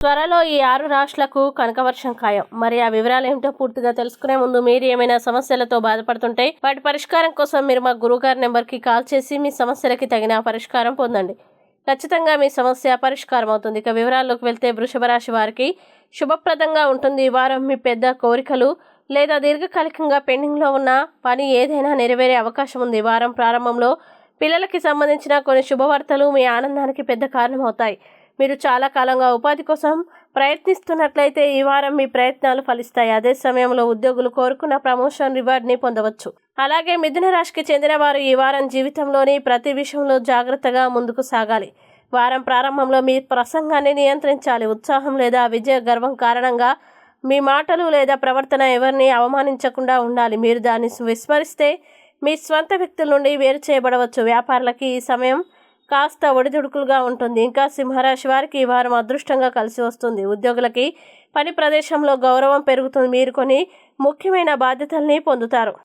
త్వరలో ఈ 6 రాష్ట్రాలకు కనకవర్షం ఖాయం. మరి ఆ వివరాలు ఏమిటో పూర్తిగా తెలుసుకునే ముందు మీరు ఏమైనా సమస్యలతో బాధపడుతుంటే వాటి పరిష్కారం కోసం మీరు మా గురువుగారి నెంబర్కి కాల్ చేసి మీ సమస్యలకి తగిన పరిష్కారం పొందండి. ఖచ్చితంగా మీ సమస్య పరిష్కారం అవుతుంది. ఇక వివరాల్లోకి వెళ్తే వృషభ రాశి వారికి శుభప్రదంగా ఉంటుంది. ఈ వారం మీ పెద్ద కోరికలు లేదా దీర్ఘకాలికంగా పెండింగ్లో ఉన్న పని ఏదైనా నెరవేరే అవకాశం ఉంది. వారం ప్రారంభంలో పిల్లలకి సంబంధించిన కొన్ని శుభవార్తలు మీ ఆనందానికి పెద్ద కారణమవుతాయి. మీరు చాలా కాలంగా ఉపాధి కోసం ప్రయత్నిస్తున్నట్లయితే ఈ వారం మీ ప్రయత్నాలు ఫలిస్తాయి. అదే సమయంలో ఉద్యోగులు కోరుకున్న ప్రమోషన్ రివార్డ్ని పొందవచ్చు. అలాగే మిథున రాశికి చెందిన వారు ఈ వారం జీవితంలోని ప్రతి విషయంలో జాగ్రత్తగా ముందుకు సాగాలి. వారం ప్రారంభంలో మీ ప్రసంగాన్ని నియంత్రించాలి. ఉత్సాహం లేదా విజయ గర్వం కారణంగా మీ మాటలు లేదా ప్రవర్తన ఎవరిని అవమానించకుండా ఉండాలి. మీరు దాన్ని విస్మరిస్తే మీ స్వంత వ్యక్తుల నుండి వేరు చేయబడవచ్చు. వ్యాపారులకి ఈ సమయం కాస్త ఒడిదుడుకులుగా ఉంటుంది. ఇంకా సింహరాశి వారికి ఈ వారం అదృష్టంగా కలిసి వస్తుంది. ఉద్యోగులకి పని ప్రదేశంలో గౌరవం పెరుగుతుంది. మీరు కొన్ని ముఖ్యమైన బాధ్యతల్ని పొందుతారు.